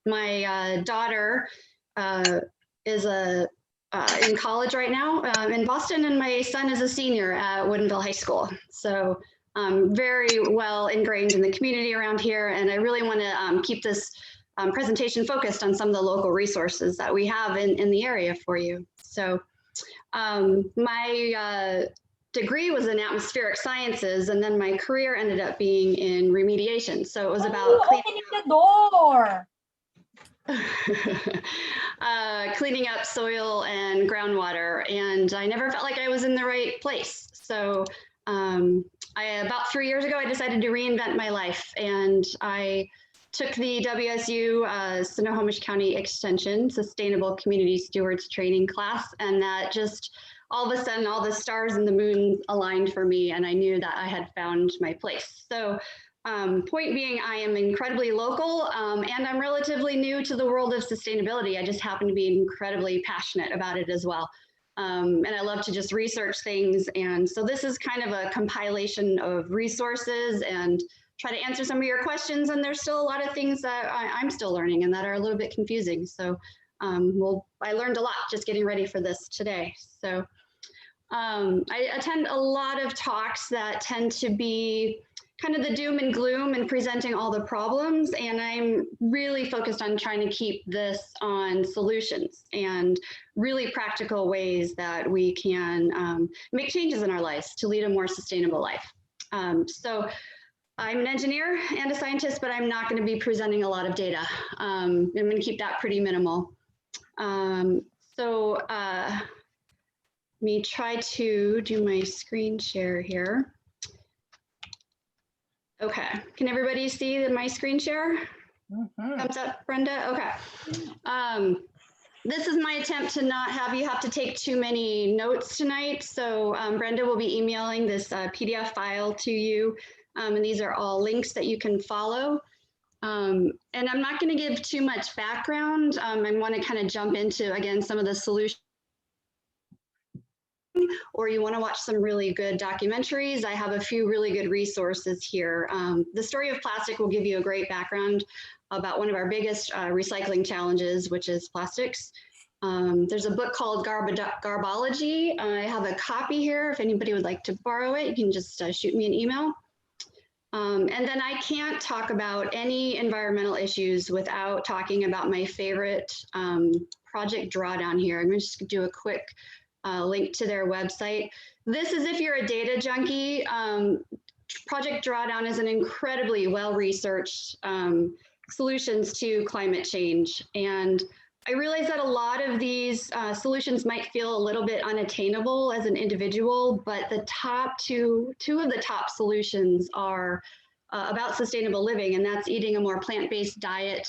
My daughter is in college right now in Boston, and my son is a senior at Woodinville High School. So very well ingrained in the community around here, and I really want to keep this presentation focused on some of the local resources that we have in the area for you. So my degree was in atmospheric sciences, and then my career ended up being in remediation. So it was about opening the door. Cleaning up soil and groundwater, and I never felt like I was in the right place. So about 3 years ago, I decided to reinvent my life, and I took the WSU Snohomish County Extension Sustainable Community Stewards Training class, and that just all of a sudden all the stars and the moon aligned for me, and I knew that I had found my place. So point being, I am incredibly local, and I'm relatively new to the world of sustainability. I just happen to be incredibly passionate about it as well. And I love to just research things. And so this is kind of a compilation of resources and try to answer some of your questions. And there's still a lot of things that I'm still learning and that are a little bit confusing. So I learned a lot just getting ready for this today. So I attend a lot of talks that tend to be kind of the doom and gloom and presenting all the problems. And I'm really focused on trying to keep this on solutions and really practical ways that we can make changes in our lives to lead a more sustainable life. So I'm an engineer and a scientist, but I'm not going to be presenting a lot of data. I'm going to keep that pretty minimal. Let me try to do my screen share here. Okay, can everybody see my screen share? Thumbs up, Brenda? Okay. This is my attempt to not have you have to take too many notes tonight. So Brenda will be emailing this PDF file to you. And these are all links that you can follow. And I'm not going to give too much background. I want to kind of jump into, again, some of the solutions. Or you want to watch some really good documentaries, I have a few really good resources here. The Story of Plastic will give you a great background about one of our biggest recycling challenges, which is plastics. There's a book called Garbology. I have a copy here. If anybody would like to borrow it, you can just shoot me an email. And then I can't talk about any environmental issues without talking about my favorite project drawdown here. I'm going to just do a quick link to their website. This is if you're a data junkie. Project Drawdown is an incredibly well-researched solutions to climate change. And I realize that a lot of these solutions might feel a little bit unattainable as an individual, but the top two of the top solutions are about sustainable living, and that's eating a more plant-based diet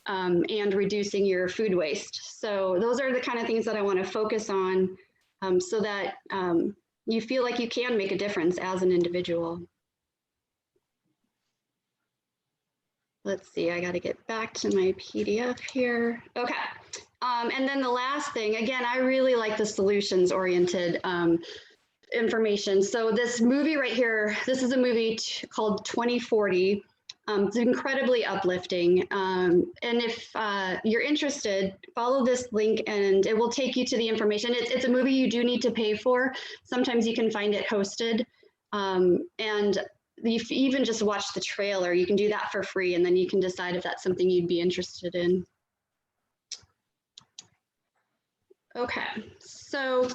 and reducing your food waste. So those are the kind of things that I want to focus on so that you feel like you can make a difference as an individual. Let's see, I got to get back to my PDF here. Okay. And then the last thing, again, I really like the solutions-oriented information. So this movie right here, this is a movie called 2040. It's incredibly uplifting. And if you're interested, follow this link and it will take you to the information. It's a movie you do need to pay for. Sometimes you can find it hosted. And if you even just watch the trailer, you can do that for free, and then you can decide if that's something you'd be interested in. Okay, so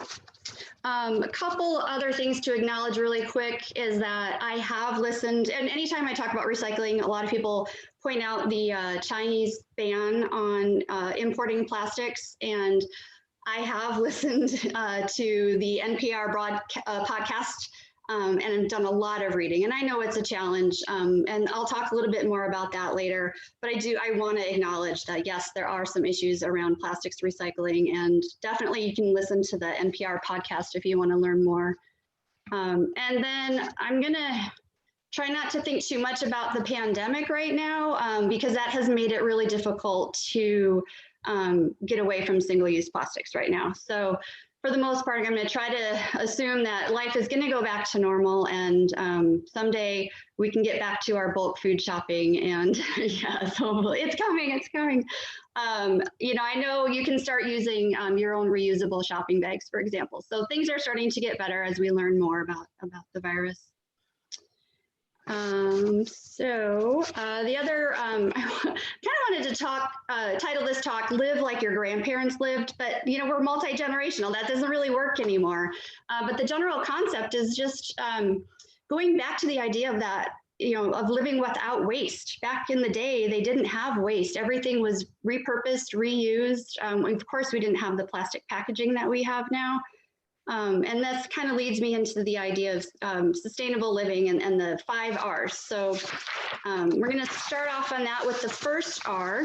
a couple other things to acknowledge really quick is that I have listened, and anytime I talk about recycling, a lot of people point out the Chinese ban on importing plastics, and I have listened to the NPR podcast and I've done a lot of reading, and I know it's a challenge, and I'll talk a little bit more about that later, but I want to acknowledge that yes, there are some issues around plastics recycling, and definitely you can listen to the NPR podcast if you want to learn more. And then I'm gonna try not to think too much about the pandemic right now, because that has made it really difficult to get away from single-use plastics right now. So for the most part, I'm going to try to assume that life is going to go back to normal, and someday we can get back to our bulk food shopping. And yeah, so it's coming, it's coming. You know, I know you can start using your own reusable shopping bags, for example. So things are starting to get better as we learn more about the virus. The other, I kind of wanted to talk, title this talk, Live Like Your Grandparents Lived, but you know, we're multi-generational. That doesn't really work anymore. But the general concept is just going back to the idea of that, you know, of living without waste. Back in the day, they didn't have waste. Everything was repurposed, reused. Of course, we didn't have the plastic packaging that we have now. And this kind of leads me into the idea of sustainable living and the 5 R's. So we're going to start off on that with the first R.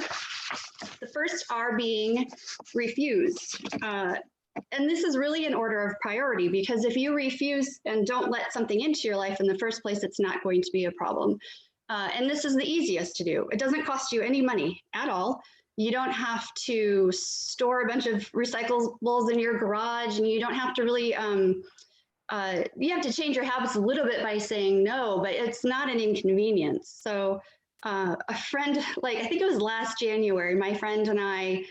The first R being refuse. And this is really an order of priority, because if you refuse and don't let something into your life in the first place, it's not going to be a problem. And this is the easiest to do. It doesn't cost you any money at all. You don't have to store a bunch of recyclables in your garage, and you don't have to really, you have to change your habits a little bit by saying no, but it's not an inconvenience. So a friend, like I think it was last January, my friend and I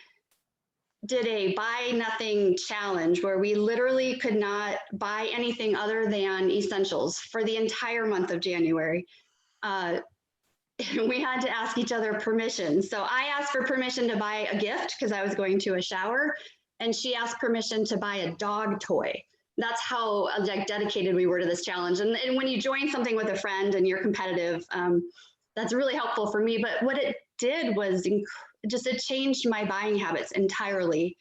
did a buy nothing challenge where we literally could not buy anything other than essentials for the entire month of January. We had to ask each other permission. So I asked for permission to buy a gift because I was going to a shower, and she asked permission to buy a dog toy. That's how like dedicated we were to this challenge. And when you join something with a friend and you're competitive, that's really helpful for me. But what it did was it changed my buying habits entirely.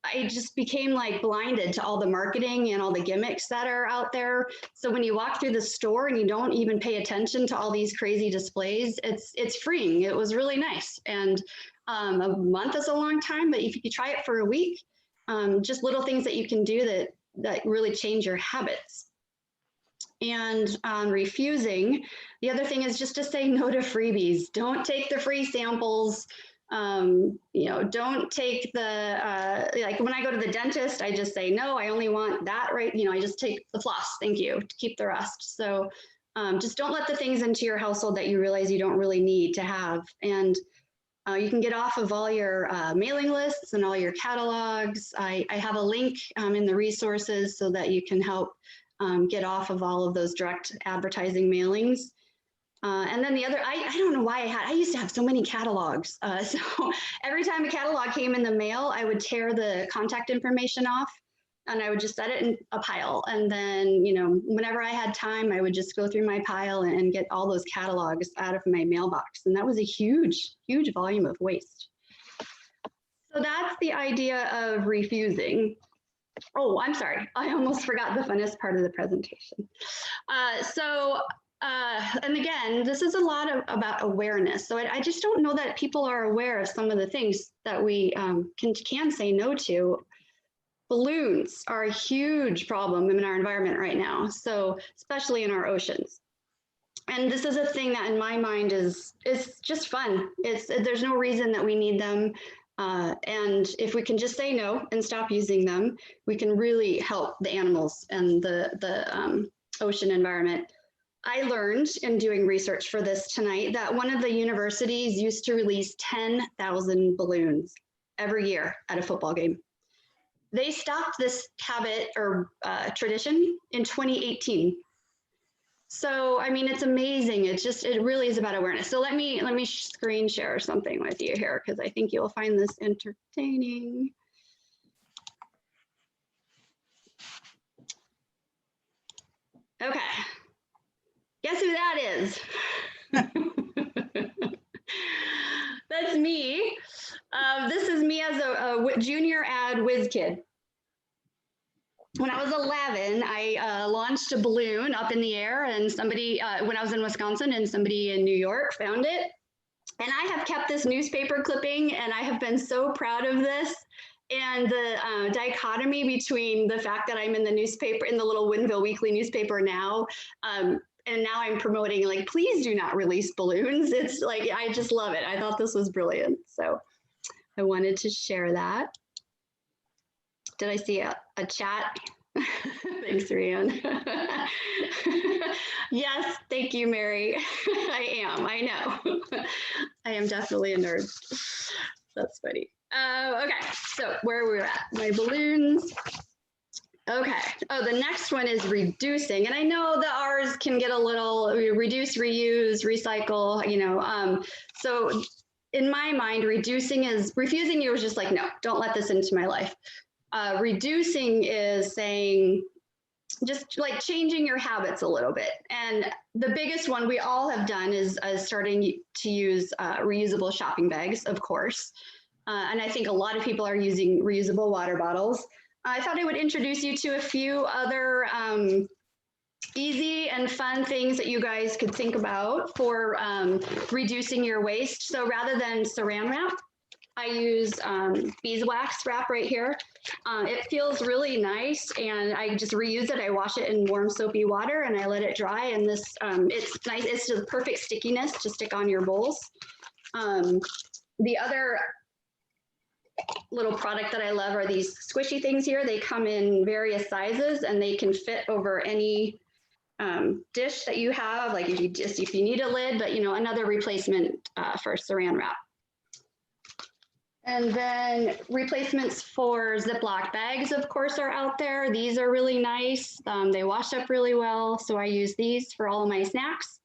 I just became like blinded to all the marketing and all the gimmicks that are out there. So when you walk through the store and you don't even pay attention to all these crazy displays, it's freeing. It was really nice. And a month is a long time, but if you try it for a week, just little things that you can do that really change your habits. And refusing, the other thing is just to say no to freebies. Don't take the free samples. You know, don't take the, like when I go to the dentist, I just say, no, I only want that, right? You know, I just take the floss, thank you, to keep the rest. So just don't let the things into your household that you realize you don't really need to have. And you can get off of all your mailing lists and all your catalogs. I have a link in the resources so that you can help get off of all of those direct advertising mailings. And then the other, I don't know why I used to have so many catalogs. So every time a catalog came in the mail, I would tear the contact information off and I would just set it in a pile. And then, you know, whenever I had time, I would just go through my pile and get all those catalogs out of my mailbox. And that was a huge, huge volume of waste. So that's the idea of refusing. Oh, I'm sorry. I almost forgot the funnest part of the presentation. And again, this is a lot about awareness. So I just don't know that people are aware of some of the things that we can say no to. Balloons are a huge problem in our environment right now, so especially in our oceans. And this is a thing that in my mind is just fun. There's no reason that we need them. And if we can just say no and stop using them, we can really help the animals and the ocean environment. I learned in doing research for this tonight that one of the universities used to release 10,000 balloons every year at a football game. They stopped this habit or tradition in 2018. So, I mean, it's amazing. It really is about awareness. So let me screen share something with you here, because I think you'll find this entertaining. Okay. Guess who that is? That's me. This is me as a junior ad whiz kid. When I was 11, I launched a balloon up in the air, and somebody, when I was in Wisconsin, and somebody in New York found it. And I have kept this newspaper clipping, and I have been so proud of this. And the dichotomy between the fact that I'm in the newspaper, in the little Woodinville weekly newspaper now, and now I'm promoting, like, please do not release balloons. It's like, I just love it. I thought this was brilliant. So I wanted to share that. did I see a chat? Thanks, Rian. Yes, thank you, Mary. I know. I am definitely a nerd. That's funny. Okay, so where are we at? My balloons. Okay. Oh, the next one is reducing. And I know that ours can get a little reduce, reuse, recycle, you know. So in my mind, reducing is refusing. You was just like, no, don't let this into my life. Reducing is saying, just like changing your habits a little bit. And the biggest one we all have done is starting to use reusable shopping bags, of course. And I think a lot of people are using reusable water bottles. I thought I would introduce you to a few other easy and fun things that you guys could think about for reducing your waste. So rather than saran wrap, I use beeswax wrap right here. It feels really nice, and I just reuse it. I wash it in warm soapy water and I let it dry, and this it's nice. It's the perfect stickiness to stick on your bowls. The other little product that I love are these squishy things here. They come in various sizes and they can fit over any dish that you have, like if you need a lid, but you know, another replacement for saran wrap. And then replacements for Ziploc bags, of course, are out there. These are really nice. They wash up really well, so I use these for all of my snacks.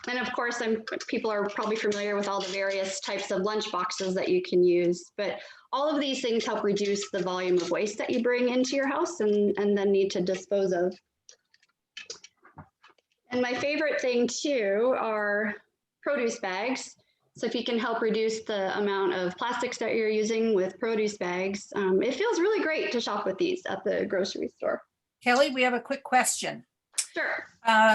And of course, people are probably familiar with all the various types of lunch boxes that you can use, but all of these things help reduce the volume of waste that you bring into your house and then need to dispose of. And my favorite thing too are produce bags. So if you can help reduce the amount of plastics that you're using with produce bags, it feels really great to shop with these at the grocery store. Kelly, we have a quick question. Sure.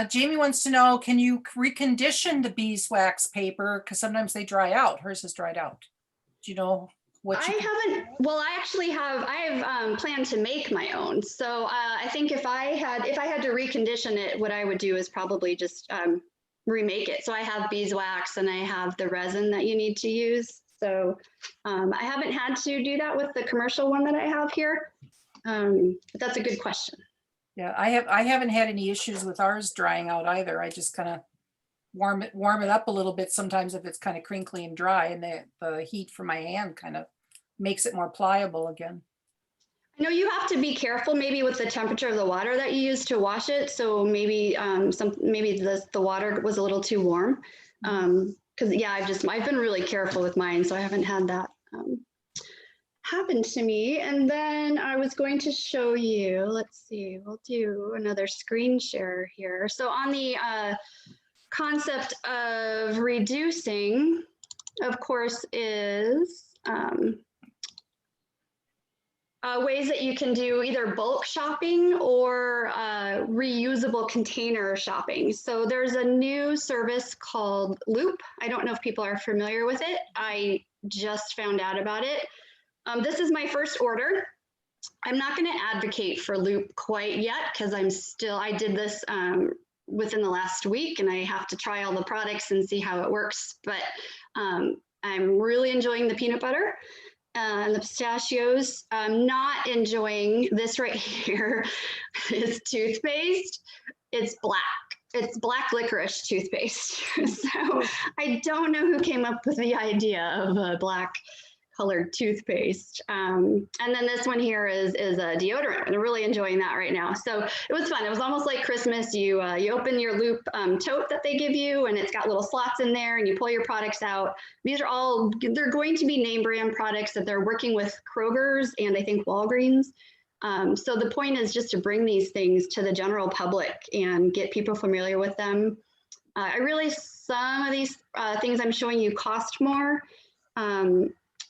Jamie wants to know, can you recondition the beeswax paper? Because sometimes they dry out. Hers has dried out. Do you know what you haven't, well, I have planned to make my own. So I think if I had to recondition it, what I would do is probably just remake it. So I have beeswax and I have the resin that you need to use. So I haven't had to do that with the commercial one that I have here. But that's a good question. Yeah, I haven't had any issues with ours drying out either. I just kind of warm it up a little bit sometimes if it's kind of crinkly and dry, and the heat from my hand kind of makes it more pliable again. I know you have to be careful maybe with the temperature of the water that you use to wash it. So maybe the water was a little too warm. Because yeah, I've been really careful with mine, so I haven't had that happen to me. And then I was going to show you, let's see, we'll do another screen share here. So on the concept of reducing, of course, is ways that you can do either bulk shopping or reusable container shopping. So there's a new service called Loop. I don't know if people are familiar with it. I just found out about it. This is my first order. I'm not going to advocate for Loop quite yet because I did this within the last week and I have to try all the products and see how it works. But I'm really enjoying the peanut butter and the pistachios. I'm not enjoying this right here. It's toothpaste. It's black. It's black licorice toothpaste. So I don't know who came up with the idea of a black colored toothpaste. And then this one here is a deodorant, and I'm really enjoying that right now. So it was fun. It was almost like Christmas. You open your Loop tote that they give you, and it's got little slots in there, and you pull your products out. These are they're going to be name brand products that they're working with Kroger's and I think Walgreens. So the point is just to bring these things to the general public and get people familiar with them. I realize some of these things I'm showing you cost more.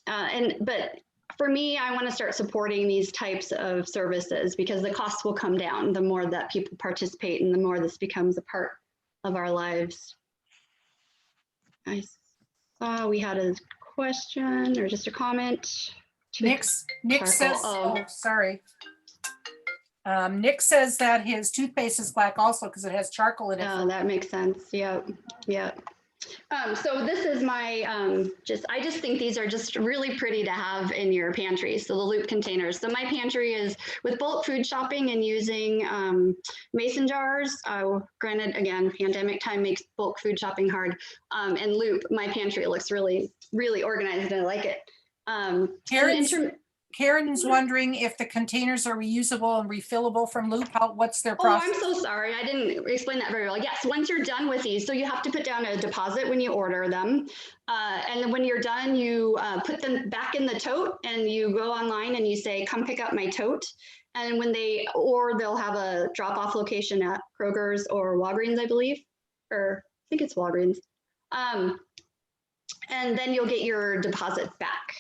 But for me, I want to start supporting these types of services because the costs will come down the more that people participate and the more this becomes a part of our lives. I saw we had a question or just a comment. Nick says, oh, sorry. Nick says that his toothpaste is black also because it has charcoal in it. Oh, that makes sense. Yep. Yep. So this is my, I just think these are just really pretty to have in your pantry. So the loop containers. So my pantry is with bulk food shopping and using mason jars. Granted, again, pandemic time makes bulk food shopping hard. And loop, my pantry looks really, really organized and I like it. Karen's wondering if the containers are reusable and refillable from Loop. What's their Oh, process? I'm so sorry. I didn't explain that very well. Yes, once you're done with these, so you have to put down a deposit when you order them. And then when you're done, you put them back in the tote and you go online and you say, come pick up my tote. And when they'll have a drop-off location at Kroger's or Walgreens, I believe, or I think it's Walgreens. And then you'll get your deposit back.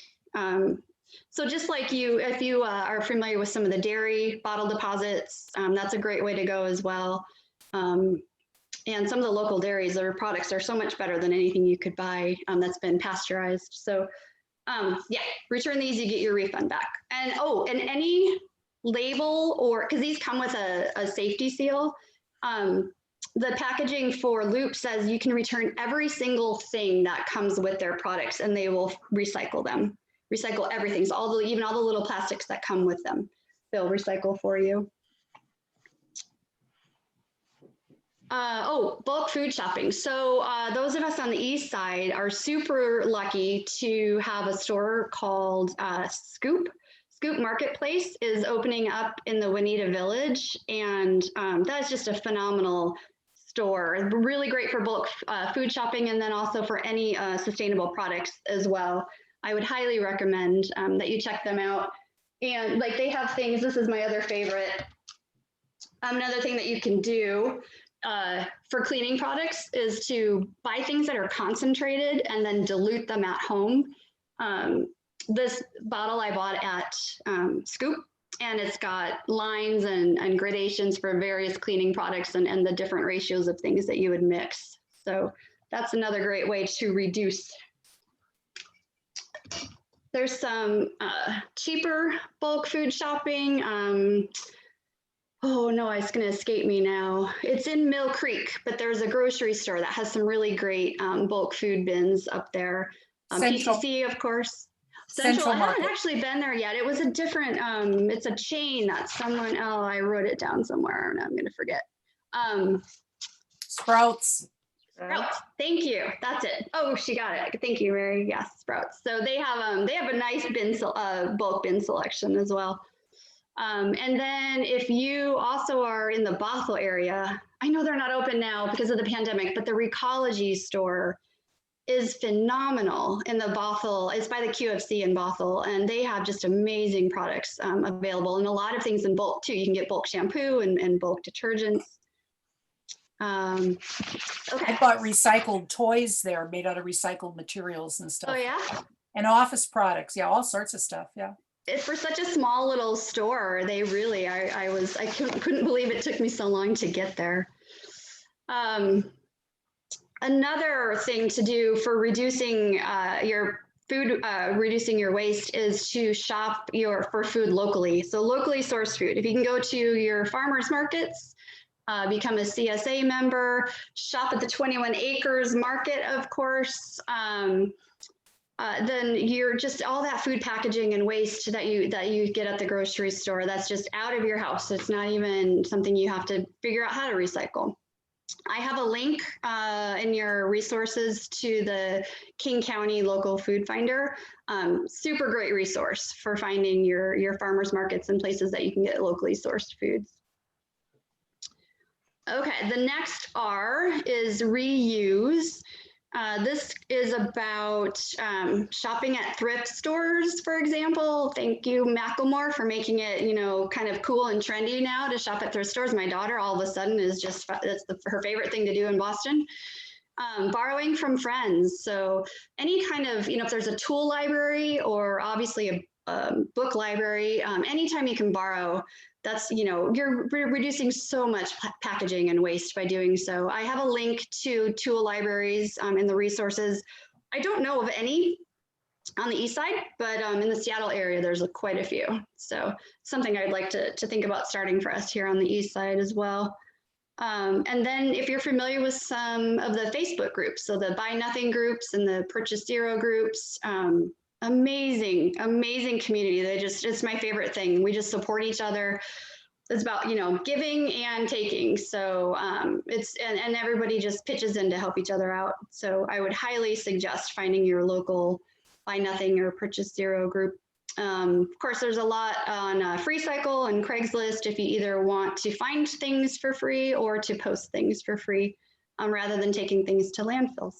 So just like if you are familiar with some of the dairy bottle deposits, that's a great way to go as well. And some of the local dairies, their products are so much better than anything you could buy that's been pasteurized. So yeah, return these, you get your refund back. And and any label because these come with a safety seal, the packaging for Loop says you can return every single thing that comes with their products and they will recycle them. Recycle everything. So even all the little plastics that come with them, they'll recycle for you. Bulk food shopping. So those of us on the east side are super lucky to have a store called Scoop. Scoop Marketplace is opening up in the Juanita Village, and that's just a phenomenal store. Really great for bulk food shopping, and then also for any sustainable products as well. I would highly recommend that you check them out. And like they have things, this is my other favorite. Another thing that you can do for cleaning products is to buy things that are concentrated and then dilute them at home. This bottle I bought at Scoop, and it's got lines and gradations for various cleaning products and the different ratios of things that you would mix. So that's another great way to reduce. There's some cheaper bulk food shopping. Oh no, it's gonna escape me now. It's in Mill Creek, but there's a grocery store that has some really great bulk food bins up there. PCC, of course. Central I haven't actually been there yet. It was a different, it's a chain that someone, I wrote it down somewhere and I'm gonna forget. Sprouts. Sprouts, thank you. That's it. Oh, she got it. Thank you, Mary. Yes, Sprouts. So they have a nice bulk bin selection as well. And then if you also are in the Bothell area, I know they're not open now because of the pandemic, but the Recology store is phenomenal in the Bothell. It's by the QFC in Bothell, and they have just amazing products available, and a lot of things in bulk too. You can get bulk shampoo and bulk detergents. Okay. I bought recycled toys there made out of recycled materials and stuff. Oh yeah? And office products. Yeah, all sorts of stuff. Yeah. For such a small little store, they really, I couldn't believe it took me so long to get there. Another thing to do for reducing your food, reducing your waste is to shop for food locally. So locally sourced food. If you can go to your farmers markets, become a CSA member, shop at the 21 Acres Market, of course. Then you're just all that food packaging and waste that you get at the grocery store, that's just out of your house. It's not even something you have to figure out how to recycle. I have a link in your resources to the King County Local Food Finder. Super great resource for finding your farmers markets and places that you can get locally sourced foods. Okay, the next R is reuse. This is about shopping at thrift stores, for example. Thank you, Macklemore, for making it, kind of cool and trendy now to shop at thrift stores. My daughter all of a sudden is just, her favorite thing to do in Boston. Borrowing from friends. So any kind of, if there's a tool library or obviously a book library, anytime you can borrow, that's, you're reducing so much packaging and waste by doing so. I have a link to tool libraries in the resources. I don't know of any on the east side, but in the Seattle area, there's quite a few. So something I'd like to think about starting for us here on the east side as well. And then if you're familiar with some of the Facebook groups, so the Buy Nothing groups and the Purchase Zero groups, amazing community. It's my favorite thing. We just support each other. It's about, giving and taking. So and everybody just pitches in to help each other out. So I would highly suggest finding your local Buy Nothing or Purchase Zero group. Of course, there's a lot on Freecycle and Craigslist if you either want to find things for free or to post things for free rather than taking things to landfills.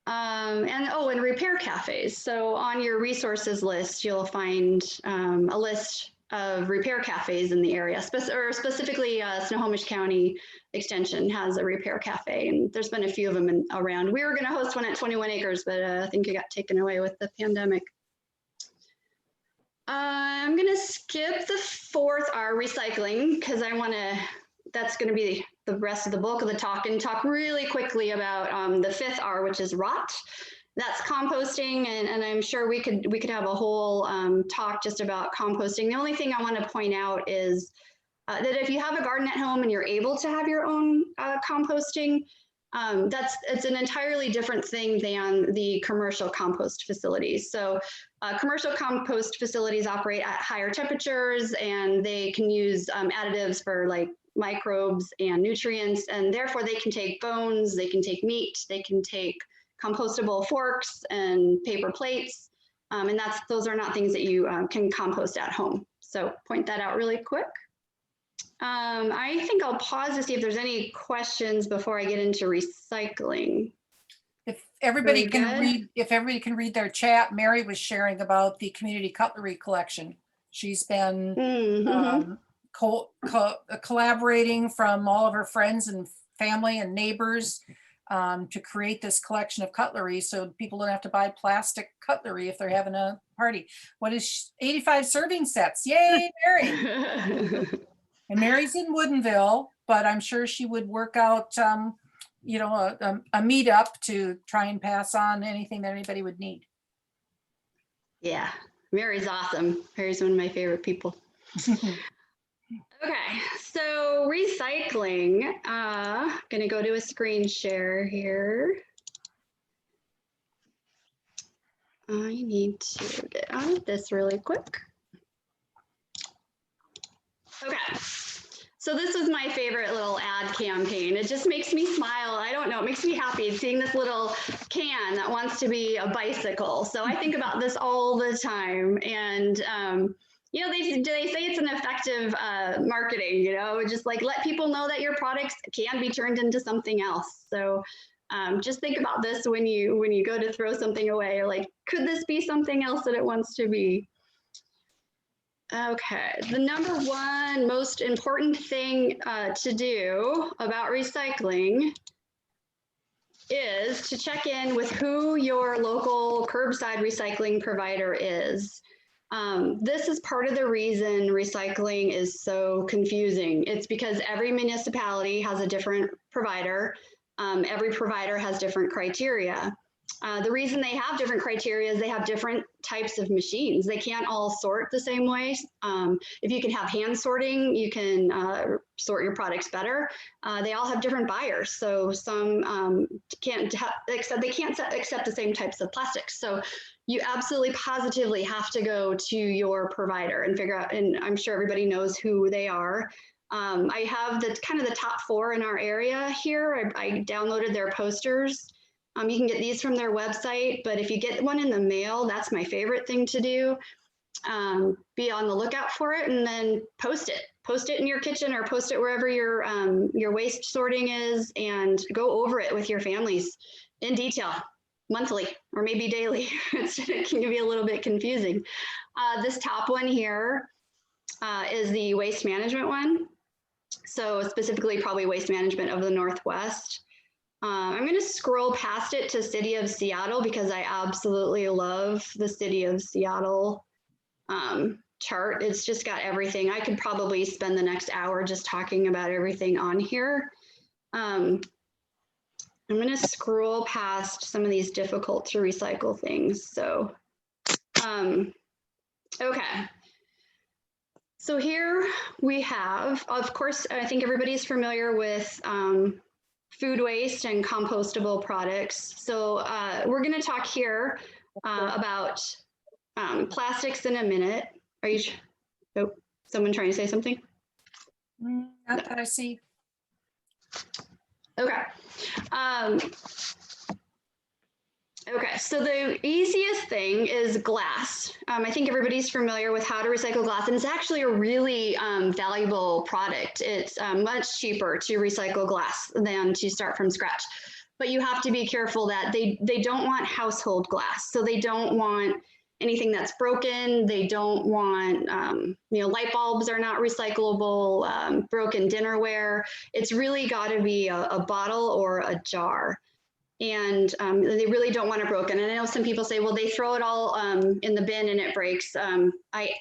And repair cafes. So on your resources list, you'll find a list of repair cafes in the area, specifically Snohomish County Extension has a repair cafe, and there's been a few of them around. We were going to host one at 21 Acres, but I think it got taken away with the pandemic. I'm going to skip the 4th R, recycling, because that's going to be the rest of the bulk of the talk, and talk really quickly about the 5th R, which is rot. That's composting, and I'm sure we could have a whole talk just about composting. The only thing I want to point out is that if you have a garden at home and you're able to have your own composting, it's an entirely different thing than the commercial compost facilities. So commercial compost facilities operate at higher temperatures, and they can use additives for like microbes and nutrients, and therefore they can take bones, they can take meat, they can take compostable forks and paper plates, and those are not things that you can compost at home. So point that out really quick. I think I'll pause to see if there's any questions before I get into recycling. If everybody can read their chat, Mary was sharing about the community cutlery collection. She's been collaborating from all of her friends and family and neighbors to create this collection of cutlery so people don't have to buy plastic cutlery if they're having a party. What is 85 serving sets? Yay, Mary! And Mary's in Woodinville, but I'm sure she would work out, a meetup to try and pass on anything that anybody would need. Yeah, Mary's awesome. Mary's one of my favorite people. Okay, so recycling. I'm gonna go to a screen share here. I need to get out of this really quick. Okay, so this was my favorite little ad campaign. It just makes me smile. I don't know, it makes me happy seeing this little can that wants to be a bicycle. So I think about this all the time, and they say it's an effective marketing, just like let people know that your products can be turned into something else. So just think about this when you go to throw something away, or like, could this be something else that it wants to be? Okay, the number one most important thing to do about recycling is to check in with who your local curbside recycling provider is. This is part of the reason recycling is so confusing. It's because every municipality has a different provider. Every provider has different criteria. The reason they have different criteria is they have different types of machines. They can't all sort the same way. If you can have hand sorting, you can sort your products better. They all have different buyers. So some can't accept the same types of plastics. So you absolutely positively have to go to your provider and figure out, and I'm sure everybody knows who they are. I have the top 4 in our area here. I downloaded their posters. You can get these from their website, but if you get one in the mail, that's my favorite thing to do. Be on the lookout for it, and then post it. Post it in your kitchen, or post it wherever your waste sorting is, and go over it with your families in detail, monthly or maybe daily. It can be a little bit confusing. This top one here is the waste management one. So specifically probably Waste Management of the Northwest. I'm going to scroll past it to City of Seattle because I absolutely love the City of Seattle chart. It's just got everything. I could probably spend the next hour just talking about everything on here. I'm going to scroll past some of these difficult to recycle things. So, okay. So here we have, of course, I think everybody's familiar with food waste and compostable products. So we're going to talk here about plastics in a minute. Are you, oh, someone trying to say something? Not that I see. Okay. Okay, so the easiest thing is glass. I think everybody's familiar with how to recycle glass, and it's actually a really valuable product. It's much cheaper to recycle glass than to start from scratch. But you have to be careful that they don't want household glass. So they don't want anything that's broken. They don't want, light bulbs are not recyclable, broken dinnerware. It's really got to be a bottle or a jar. And they really don't want it broken. And I know some people say, well, they throw it all in the bin and it breaks. I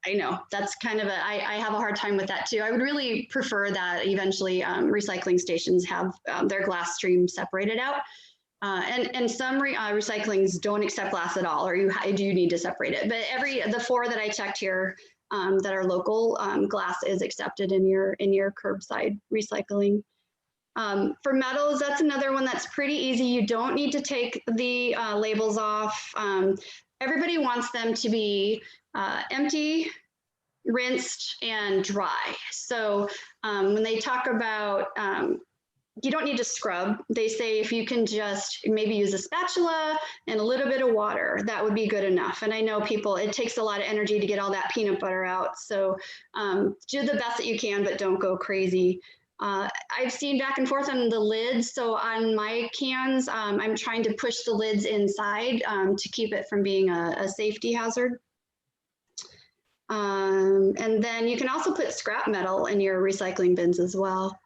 know that's kind of I have a hard time with that too. I would really prefer that eventually recycling stations have their glass stream separated out. And some recyclings don't accept glass at all, or you do need to separate it. But the 4 that I checked here that are local, glass is accepted in your curbside recycling. For metals, that's another one that's pretty easy. You don't need to take the labels off. Everybody wants them to be empty, rinsed, and dry. So when they talk about, you don't need to scrub. They say if you can just maybe use a spatula and a little bit of water, that would be good enough. And I know people, it takes a lot of energy to get all that peanut butter out. So do the best that you can, but don't go crazy. I've seen back and forth on the lids. So on my cans, I'm trying to push the lids inside to keep it from being a safety hazard. And then you can also put scrap metal in your recycling bins as well.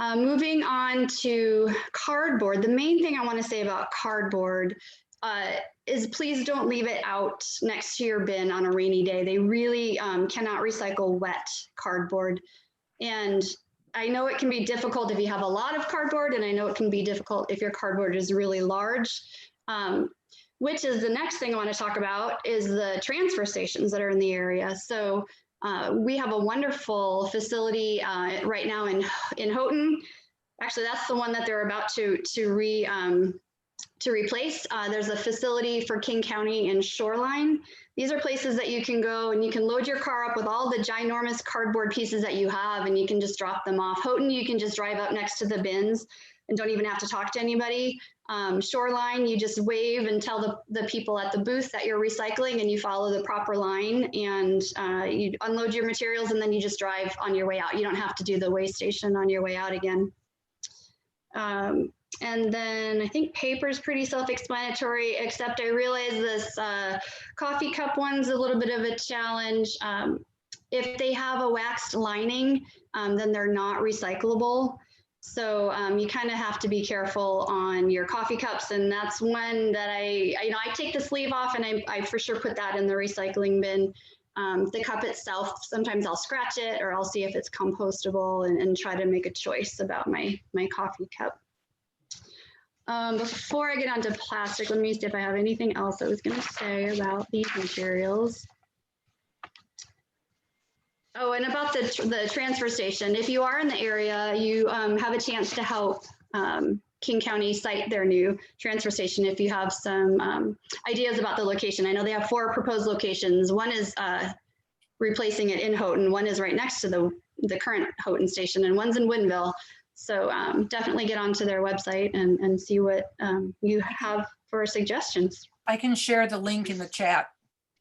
Moving on to cardboard, the main thing I want to say about cardboard is please don't leave it out next to your bin on a rainy day. They really cannot recycle wet cardboard. And I know it can be difficult if you have a lot of cardboard, and I know it can be difficult if your cardboard is really large, which is the next thing I want to talk about is the transfer stations that are in the area. So we have a wonderful facility right now in Houghton. Actually, that's the one that they're about to replace. There's a facility for King County in Shoreline. These are places that you can go and you can load your car up with all the ginormous cardboard pieces that you have, and you can just drop them off. Houghton, you can just drive up next to the bins and don't even have to talk to anybody. Shoreline, you just wave and tell the people at the booth that you're recycling, and you follow the proper line, and you unload your materials, and then you just drive on your way out. You don't have to do the weigh station on your way out again. And then I think paper is pretty self-explanatory, except I realize this coffee cup one's a little bit of a challenge. If they have a waxed lining, then they're not recyclable. So you kind of have to be careful on your coffee cups. And that's one that I take the sleeve off, and I for sure put that in the recycling bin. The cup itself, sometimes I'll scratch it, or I'll see if it's compostable and try to make a choice about my coffee cup. Before I get onto plastic, let me see if I have anything else I was going to say about these materials. Oh, and about the transfer station. If you are in the area, you have a chance to help King County site their new transfer station if you have some ideas about the location. I know they have 4 proposed locations. One is replacing it in Houghton. One is right next to the current Houghton station, and one's in Woodinville. So definitely get onto their website and see what you have for suggestions. I can share the link in the chat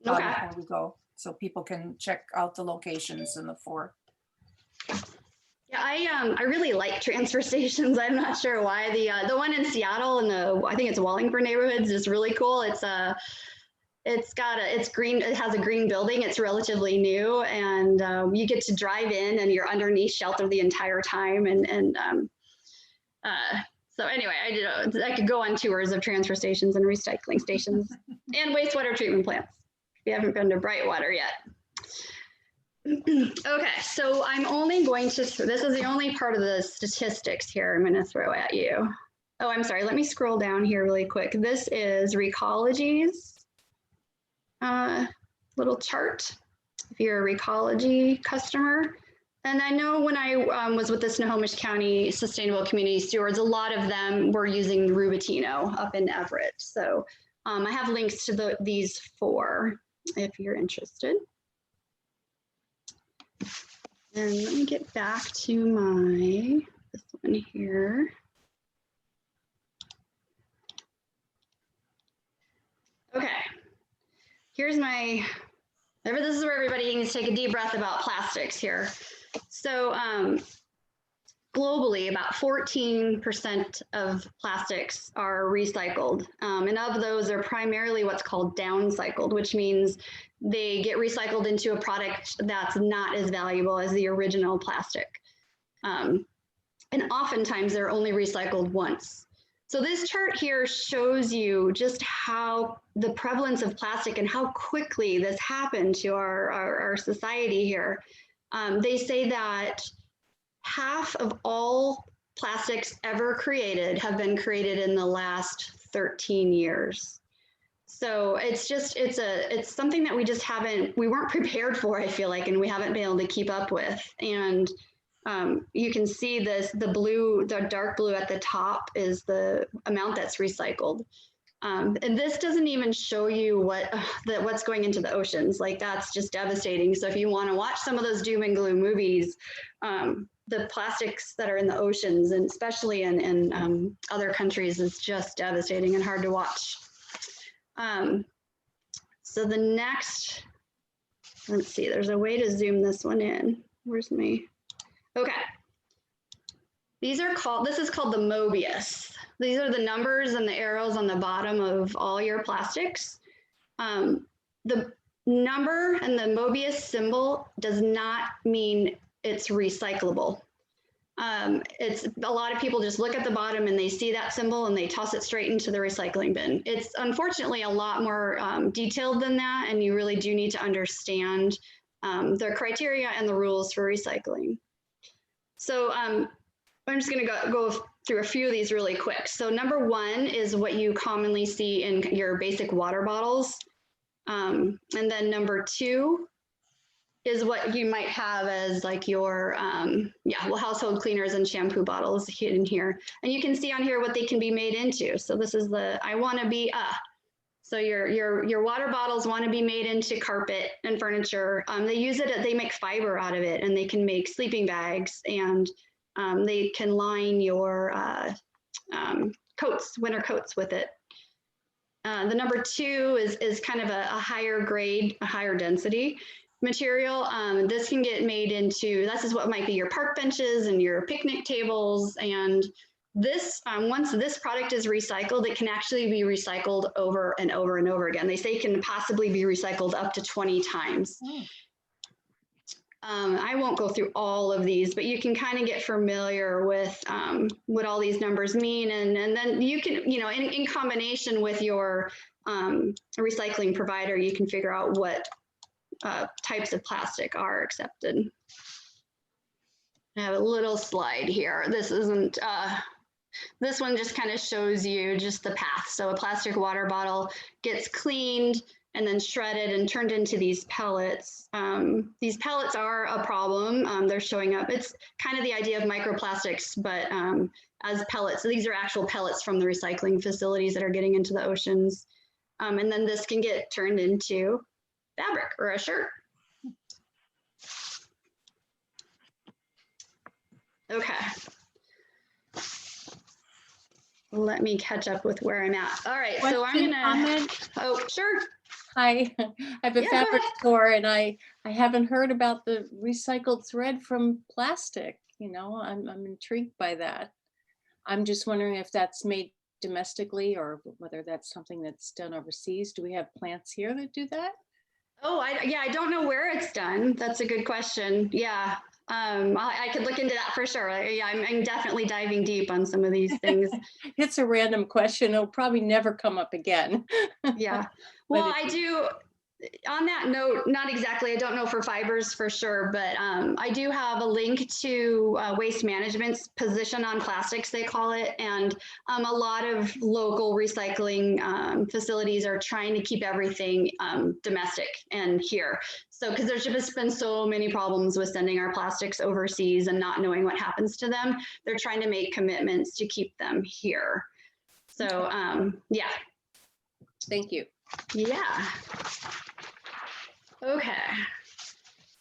Okay. before we go, so people can check out the locations in the 4. Yeah, I really like transfer stations. I'm not sure why. The one in Seattle in I think it's Wallingford neighborhoods is really cool. It's green. It has a green building. It's relatively new, and you get to drive in, and you're underneath shelter the entire time. So anyway, I could go on tours of transfer stations and recycling stations and wastewater treatment plants. If you haven't been to Brightwater yet. Okay, so I'm only going to. This is the only part of the statistics here I'm going to throw at you. Oh, I'm sorry. Let me scroll down here really quick. This is Recology's little chart. if you're a Recology customer. And I know when I was with the Snohomish County Sustainable Community Stewards, a lot of them were using Rubatino up in Everett. So I have links to these 4 if you're interested. And let me get back to this one here. Okay, here's this is where everybody needs to take a deep breath about plastics here. So globally, about 14% of plastics are recycled. And of those are primarily what's called downcycled, which means they get recycled into a product that's not as valuable as the original plastic. And oftentimes they're only recycled once. So this chart here shows you just how the prevalence of plastic and how quickly this happened to our society here. They say that half of all plastics ever created have been created in the last 13 years. So it's something that we weren't prepared for, I feel like, and we haven't been able to keep up with. And you can see the dark blue at the top is the amount that's recycled. And this doesn't even show you what's going into the oceans. Like, that's just devastating. So if you want to watch some of those doom and gloom movies, the plastics that are in the oceans, and especially in other countries, is just devastating and hard to watch. So the next, let's see, there's a way to zoom this one in. Where's me? Okay. This is called the Mobius. These are the numbers and the arrows on the bottom of all your plastics. The number and the Mobius symbol does not mean it's recyclable. It's a lot of people just look at the bottom and they see that symbol and they toss it straight into the recycling bin. It's unfortunately a lot more detailed than that, and you really do need to understand the criteria and the rules for recycling. So I'm just going to go through a few of these really quick. So number 1 is what you commonly see in your basic water bottles. And then number 2 is what you might have as like your household cleaners and shampoo bottles hidden here. And you can see on here what they can be made into. So this is I want to be So your water bottles want to be made into carpet and furniture. They make fiber out of it, and they can make sleeping bags, and they can line your winter coats with it. The number 2 is kind of a higher grade, a higher density material. This can get made into, this is what might be your park benches and your picnic tables. And this, once this product is recycled, it can actually be recycled over and over and over again. They say it can possibly be recycled up to 20 times. I won't go through all of these, but you can kind of get familiar with what all these numbers mean. And then you can, in combination with your recycling provider, you can figure out what types of plastic are accepted. I have a little slide here. This isn't, this one just kind of shows you just the path. So a plastic water bottle gets cleaned and then shredded and turned into these pellets. These pellets are a problem. They're showing up. It's kind of the idea of microplastics, but as pellets. So these are actual pellets from the recycling facilities that are getting into the oceans. And then this can get turned into fabric or a shirt. Okay. Let me catch up with where I'm at. All right, so I'm gonna comment? Oh, sure. I have a fabric store, and I haven't heard about the recycled thread from plastic. I'm intrigued by that. I'm just wondering if that's made domestically or whether that's something that's done overseas. Do we have plants here that do that? Oh, I don't know where it's done. That's a good question. Yeah, I could look into that for sure. Yeah, I'm definitely diving deep on some of these things. It's a random question. It'll probably never come up again. Yeah. Well, I do. on that note, not exactly, I don't know for fibers for sure, but I do have a link to Waste Management's position on plastics, they call it. And a lot of local recycling facilities are trying to keep everything domestic and here. So, because there's just been so many problems with sending our plastics overseas and not knowing what happens to them, they're trying to make commitments to keep them here. So, yeah. Thank you. Yeah. Okay.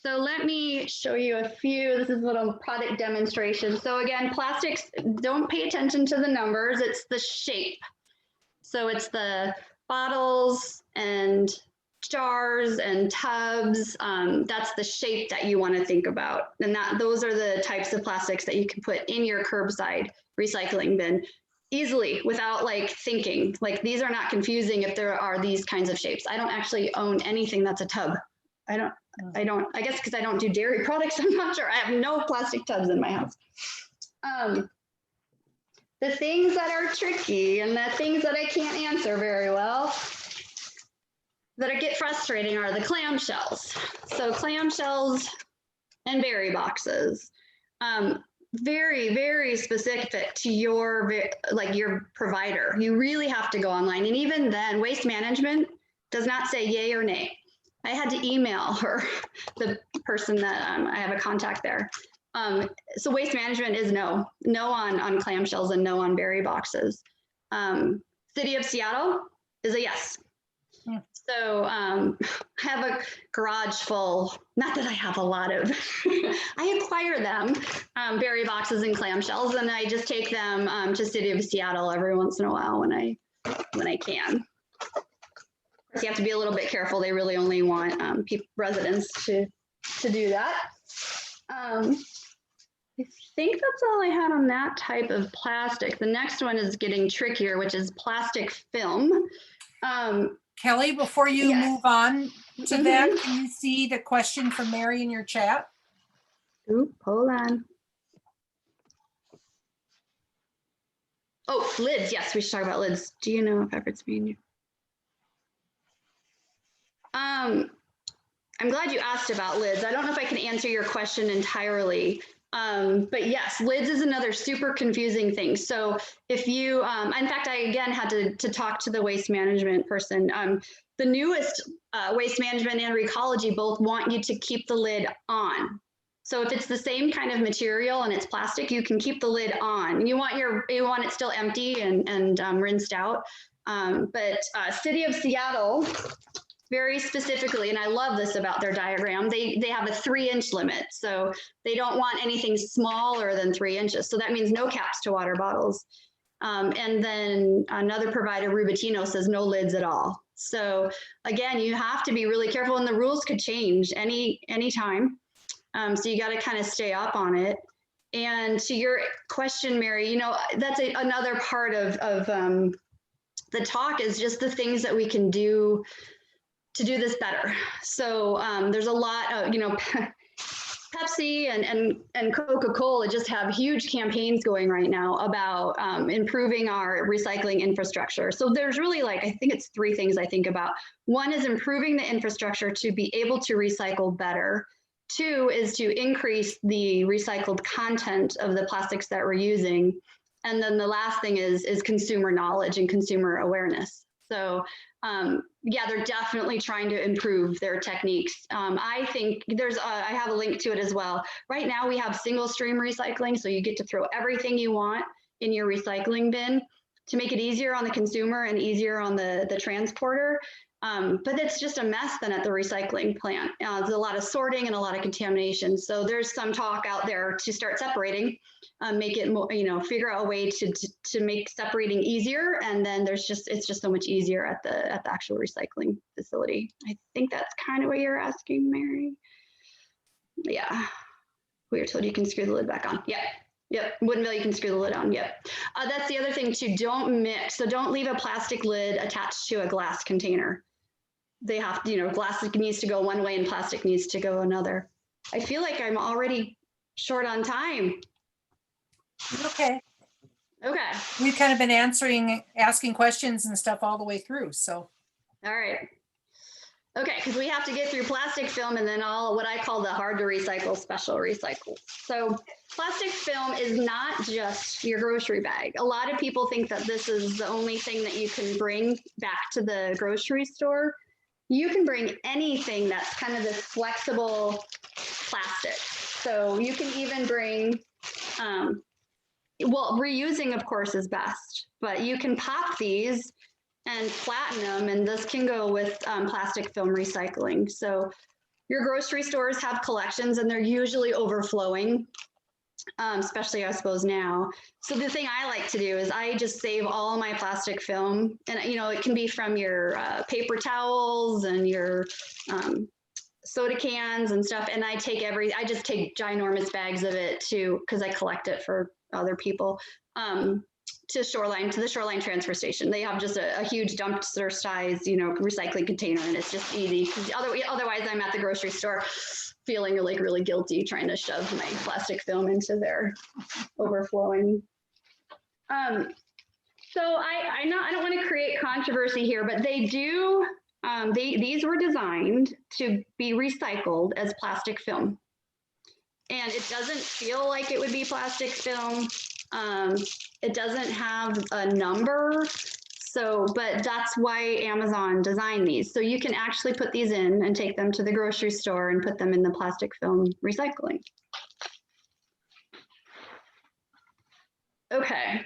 So let me show you a few. This is a little product demonstration. So again, plastics, don't pay attention to the numbers. It's the shape. So it's the bottles and jars and tubs. That's the shape that you want to think about. And those are the types of plastics that you can put in your curbside recycling bin easily without like thinking. Like these are not confusing if there are these kinds of shapes. I don't actually own anything that's a tub. I guess because I don't do dairy products, I'm not sure. I have no plastic tubs in my house. The things that are tricky and the things that I can't answer very well that get frustrating are the clamshells. So clamshells and berry boxes. Very, very specific to your provider. You really have to go online. And even then, Waste Management does not say yay or nay. I had to email her, the person that I have a contact there. So Waste Management is no on clamshells and no on berry boxes. City of Seattle is a yes. So I have a garage full, not that I have a lot of, I acquire them, berry boxes and clamshells, and I just take them to City of Seattle every once in a while when I can. So you have to be a little bit careful. They really only want residents to do that. I think that's all I had on that type of plastic. The next one is getting trickier, which is plastic film. Kelly, before you Yes. move on to that, can you see the question from Mary in your chat? Oop, hold on. Oh, lids. Yes, we should talk about lids. Do you know if efforts being? I'm glad you asked about lids. I don't know if I can answer your question entirely. But yes, lids is another super confusing thing. So if you, in fact, I again had to talk to the waste management person. The newest Waste Management and Recology both want you to keep the lid on. So if it's the same kind of material and it's plastic, you can keep the lid on. You want it still empty and rinsed out. But City of Seattle, very specifically, and I love this about their diagram, they have a 3-inch limit. So they don't want anything smaller than 3 inches. So that means no caps to water bottles. And then another provider, Rubatino, says no lids at all. So again, you have to be really careful, and the rules could change anytime. So you got to kind of stay up on it. And to your question, Mary, that's another part of the talk is just the things that we can do to do this better. So there's a lot of, Pepsi and Coca-Cola just have huge campaigns going right now about improving our recycling infrastructure. So there's really I think it's 3 things I think about. One is improving the infrastructure to be able to recycle better. 2 is to increase the recycled content of the plastics that we're using. And then the last thing is consumer knowledge and consumer awareness. So yeah, they're definitely trying to improve their techniques. I think I have a link to it as well. Right now we have single stream recycling, so you get to throw everything you want in your recycling bin to make it easier on the consumer and easier on the transporter. But it's just a mess then at the recycling plant. There's a lot of sorting and a lot of contamination. So there's some talk out there to start separating, make it more, figure out a way to make separating easier. And then it's just so much easier at the actual recycling facility. I think that's kind of what you're asking, Mary. Yeah, we were told you can screw the lid back on. Yep, Woodinville, you can screw the lid on, yep. That's the other thing too, don't mix. So don't leave a plastic lid attached to a glass container. They have to, glass needs to go one way and plastic needs to go another. I feel like I'm already short on time. Okay. Okay. We've kind of been asking questions and stuff all the way through, so. All right. Okay, because we have to get through plastic film and then all what I call the hard to recycle special recycles. So plastic film is not just your grocery bag. A lot of people think that this is the only thing that you can bring back to the grocery store. You can bring anything that's kind of this flexible plastic. So you can even bring, well, reusing of course is best, but you can pop these and flatten them, and this can go with plastic film recycling. So your grocery stores have collections and they're usually overflowing, especially I suppose now. So the thing I like to do is I just save all my plastic film, and you know, it can be from your paper towels and your soda cans and stuff. And I just take ginormous bags of it too, because I collect it for other people. To the shoreline transfer station. They have just a huge dumpster size, you know, recycling container, and it's just easy. Otherwise, I'm at the grocery store feeling like really guilty trying to shove my plastic film into their overflowing. So I don't want to create controversy here, but they do. These were designed to be recycled as plastic film, and it doesn't feel like it would be plastic film. It doesn't have a number, but that's why Amazon designed these. So you can actually put these in and take them to the grocery store and put them in the plastic film recycling. Okay.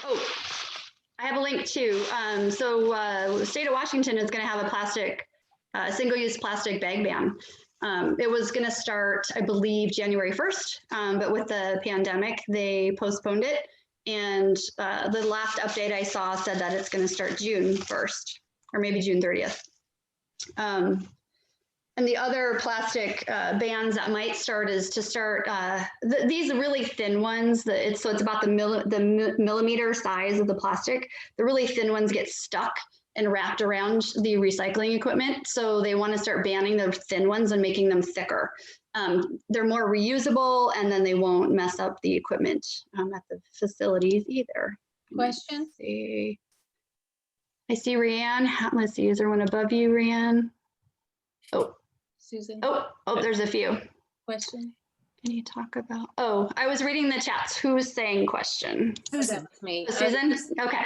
Oh, I have a link too. The state of Washington is going to have a single-use plastic bag ban. It was going to start, I believe, January 1st, but with the pandemic, they postponed it. And the last update I saw said that it's going to start June 1st, or maybe June 30th. And the other plastic bans that might start is to start these really thin ones. It's about the millimeter size of the plastic. The really thin ones get stuck and wrapped around the recycling equipment. So they want to start banning the thin ones and making them thicker. They're more reusable, and then they won't mess up the equipment at the facilities either. Question? I see Rianne. Let's see, is there one above you, Rianne? Oh, Susan? oh, there's a few. Question? Can you talk about, I was reading the chats. Who's saying question? Susan. That's me. Susan? Okay.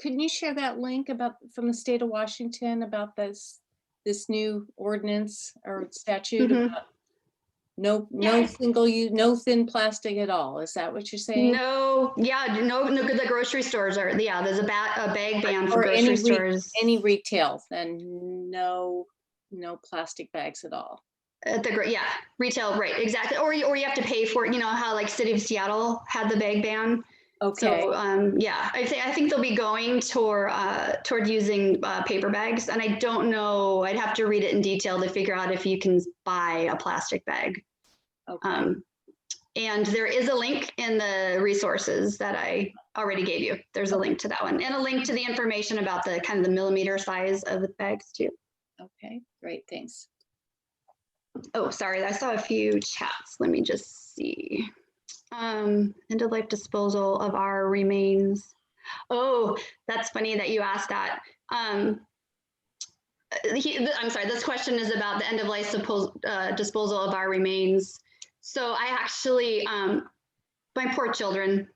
Couldn't you share that link from the state of Washington about this new ordinance or statute about no single use, no thin plastic at all? Is that what you're saying? No, the grocery stores are, there's a bag ban for grocery stores. Any retail, then no plastic bags at all. At the retail, right, exactly. Or you have to pay for it. You know how like City of Seattle had the bag ban. Okay. So I think they'll be going toward using paper bags, and I don't know. I'd have to read it in detail to figure out if you can buy a plastic bag. Okay. And there is a link in the resources that I already gave you. There's a link to that one, and a link to the information about the kind of the millimeter size of the bags too. Okay, great, thanks. Oh, sorry, I saw a few chats. Let me just see. End of life disposal of our remains. Oh, that's funny that you asked that. I'm sorry, this question is about the end of life disposal of our remains. So I actually, my poor children,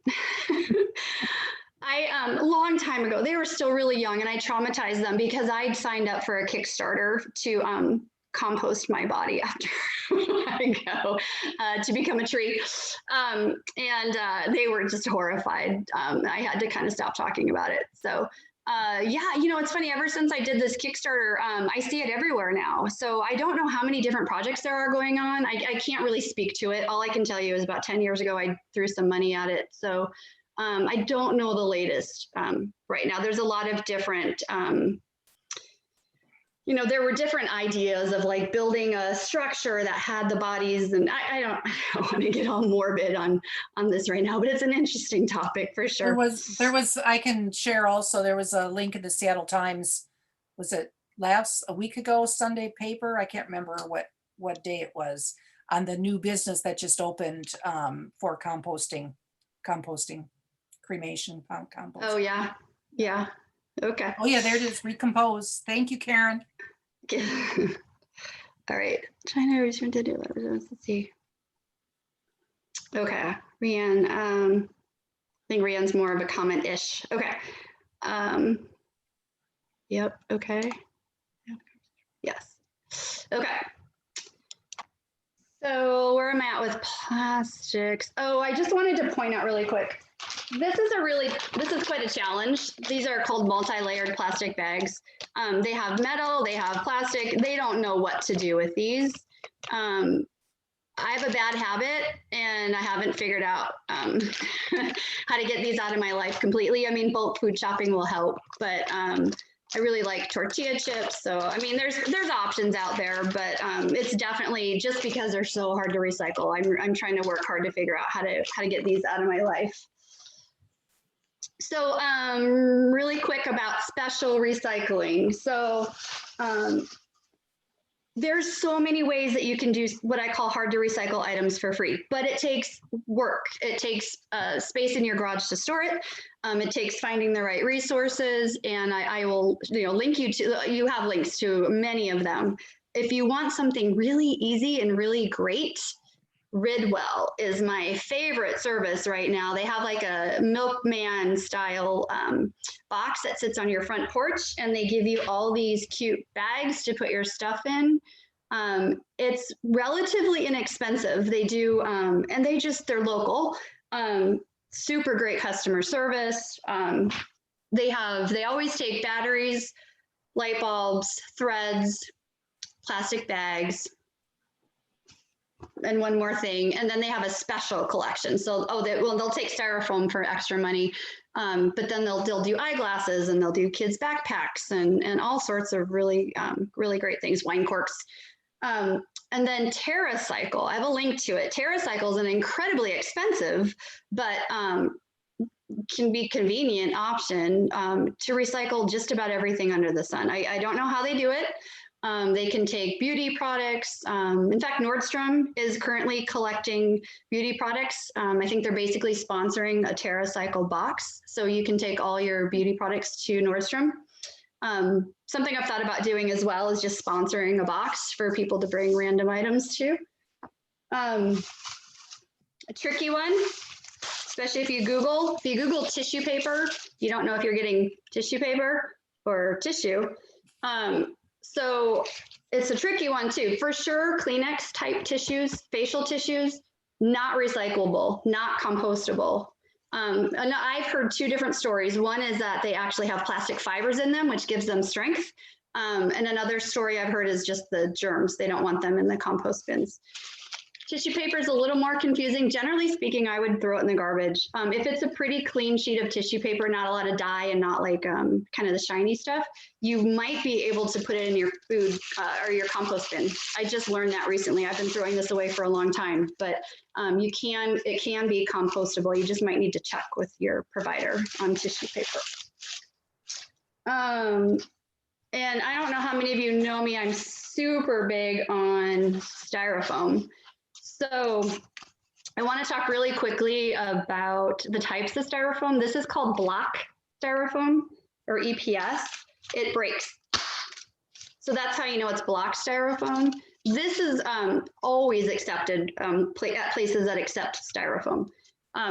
a long time ago, they were still really young, and I traumatized them because I'd signed up for a Kickstarter to compost my body after I go to become a tree. And they were just horrified. I had to kind of stop talking about it. So it's funny, ever since I did this Kickstarter, I see it everywhere now. So I don't know how many different projects there are going on. I can't really speak to it. All I can tell you is about 10 years ago, I threw some money at it. So I don't know the latest right now. There's a lot of different there were different ideas of like building a structure that had the bodies, and I don't want to get all morbid on this right now, but it's an interesting topic for sure. There was, I can share also, there was a link in the Seattle Times, was it a week ago, Sunday paper? I can't remember what day it was, on the new business that just opened for composting, cremation, compost. Oh yeah. Okay. Oh yeah, there it is, Recompose. Thank you, Karen. All right, China return to do. Let's see. Okay, Rianne. I think Rianne's more of a comment-ish. Okay. Yep. Okay. Yes. Okay. So where am I at with plastics? Oh, I just wanted to point out really quick. This is quite a challenge. These are called multi-layered plastic bags. They have metal, they have plastic. They don't know what to do with these. I have a bad habit and I haven't figured out how to get these out of my life completely. I mean, bulk food shopping will help, but I really like tortilla chips. So, I mean, there's options out there, but it's definitely just because they're so hard to recycle. I'm trying to work hard to figure out how to get these out of my life. So really quick about special recycling. So there's so many ways that you can do what I call hard to recycle items for free, but it takes work. It takes space in your garage to store it. It takes finding the right resources, and I will link you to, you have links to many of them. If you want something really easy and really great, Ridwell is my favorite service right now. They have like a milkman style box that sits on your front porch, and they give you all these cute bags to put your stuff in. It's relatively inexpensive. They do, and they're local. Super great customer service. They always take batteries, light bulbs, threads, plastic bags, and one more thing, and then they have a special collection. So, they'll take styrofoam for extra money, but then they'll do eyeglasses, and they'll do kids' backpacks, and all sorts of really great things, wine corks. And then Terracycle, I have a link to it. Terracycle is an incredibly expensive, but can be convenient option to recycle just about everything under the sun. I don't know how they do it. They can take beauty products. In fact, Nordstrom is currently collecting beauty products. I think they're basically sponsoring a Terracycle box. So you can take all your beauty products to Nordstrom. Something I've thought about doing as well is just sponsoring a box for people to bring random items to. A tricky one, especially if you Google tissue paper, you don't know if you're getting tissue paper or tissue. So it's a tricky one too. For sure, Kleenex type tissues, facial tissues, not recyclable, not compostable. And I've heard two different stories. One is that they actually have plastic fibers in them, which gives them strength. And another story I've heard is just the germs. They don't want them in the compost bins. Tissue paper is a little more confusing. Generally speaking, I would throw it in the garbage. If it's a pretty clean sheet of tissue paper, not a lot of dye and not like kind of the shiny stuff, you might be able to put it in your food or your compost bin. I just learned that recently. I've been throwing this away for a long time, but it can be compostable. You just might need to check with your provider on tissue paper. And I don't know how many of you know me, I'm super big on styrofoam. So I want to talk really quickly about the types of styrofoam. This is called block styrofoam, or EPS. It breaks. So that's how you know it's block styrofoam. This is always accepted at places that accept styrofoam.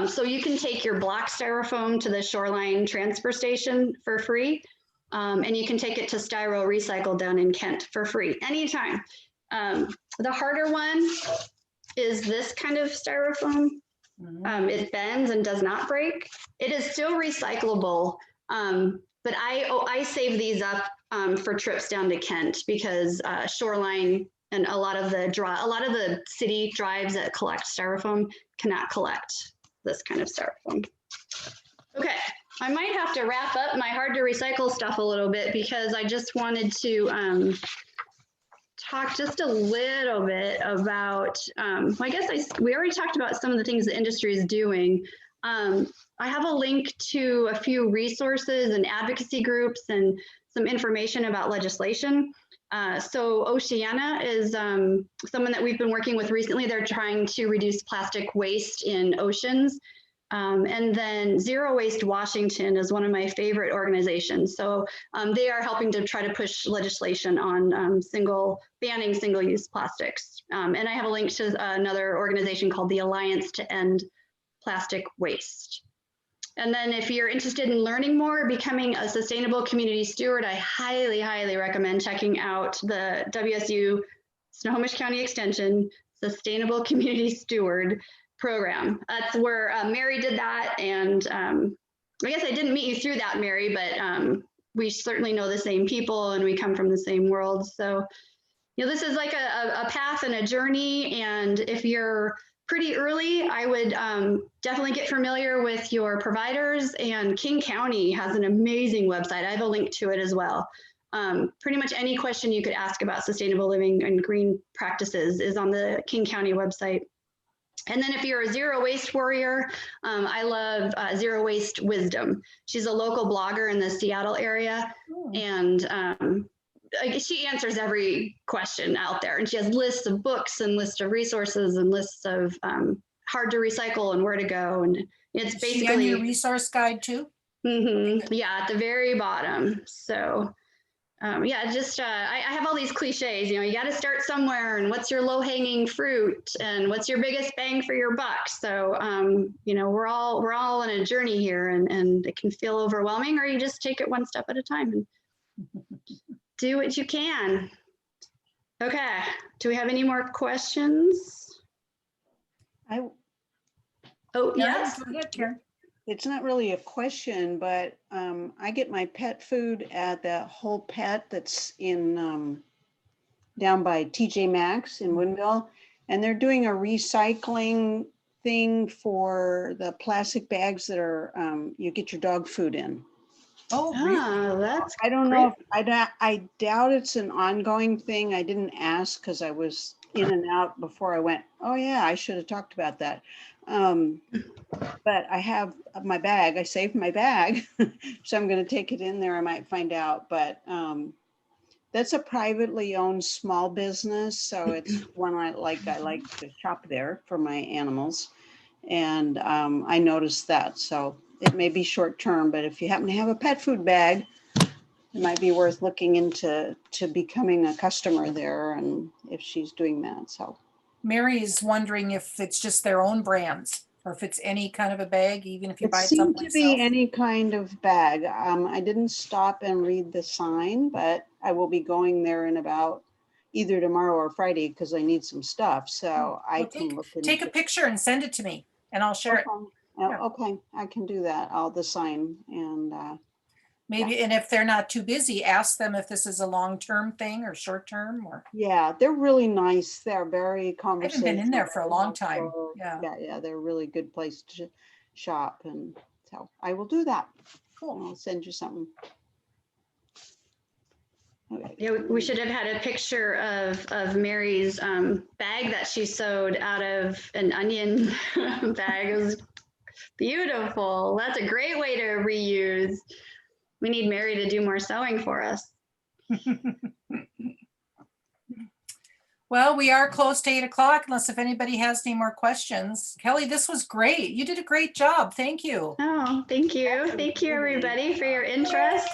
So you can take your block styrofoam to the Shoreline transfer station for free. And you can take it to Styro Recycle down in Kent for free anytime. The harder one is this kind of styrofoam. It bends and does not break. It is still recyclable, but I save these up for trips down to Kent because Shoreline and a lot of the city drives that collect styrofoam cannot collect this kind of styrofoam. Okay, I might have to wrap up my hard to recycle stuff a little bit because I just wanted to talk just a little bit about, we already talked about some of the things the industry is doing. I have a link to a few resources and advocacy groups and some information about legislation. So Oceana is someone that we've been working with recently. They're trying to reduce plastic waste in oceans. And then Zero Waste Washington is one of my favorite organizations. So they are helping to try to push legislation on banning single-use plastics. And I have a link to another organization called the Alliance to End Plastic Waste. And then if you're interested in learning more, becoming a sustainable community steward, I highly, highly recommend checking out the WSU Snohomish County Extension Sustainable Community Steward program. That's where Mary did that. And I guess I didn't meet you through that, Mary, but we certainly know the same people and we come from the same world. So, you know, this is like a path and a journey. And if you're pretty early, I would definitely get familiar with your providers, and King County has an amazing website. I have a link to it as well. Pretty much any question you could ask about sustainable living and green practices is on the King County website. And then if you're a zero waste warrior, I love Zero Waste Wisdom. She's a local blogger in the Seattle area, and she answers every question out there, and she has lists of books and lists of resources and lists of hard to recycle and where to go. And it's basically She on your resource guide too. Yeah, at the very bottom. So yeah, just I have all these cliches, you know, you got to start somewhere, and what's your low hanging fruit, and what's your biggest bang for your buck. So you know, we're all on a journey here, and it can feel overwhelming, or you just take it one step at a time and do what you can. Okay, do we have any more questions? Oh, yes. Go ahead, Karen. It's not really a question, but I get my pet food at the Whole Pet that's in down by TJ Maxx in Woodinville, and they're doing a recycling thing for the plastic bags that are you get your dog food in. Oh, really? That's I don't know. I doubt it's an ongoing thing. I didn't ask because I was in and out before I went, oh yeah, I should have talked about that. But I have my bag. I saved my bag. So I'm going to take it in there. I might find out. But that's a privately owned small business. So it's one I like to shop there for my animals. And I noticed that. So it may be short term, but if you happen to have a pet food bag, it might be worth looking into becoming a customer there, and if she's doing that. So Mary is wondering if it's just their own brands or if it's any kind of a bag, even if you it buy it seemed to someplace be else. any kind of bag. I didn't stop and read the sign, but I will be going there in about either tomorrow or Friday because I need some stuff. So I Well, can look take a into picture and send it to me and I'll share it. Yeah. Okay, I can do that. I'll the sign and Maybe, and if they're not too busy, ask them if this is a long-term thing or short-term or. yeah, they're really nice. They're very I haven't conversational. been in there for a long time. So, Yeah. yeah, they're a really good place to shop, and so I will do that. Cool. I'll send you something. Okay. Yeah, we should have had a picture of Mary's bag that she sewed out of an onion bag. It was beautiful. That's a great way to reuse. We need Mary to do more sewing for us. Well, we are close to 8 o'clock, unless if anybody has any more questions. Kelly, this was great. You did a great job. Thank you. Oh, thank you. Thank you, everybody, for your interest.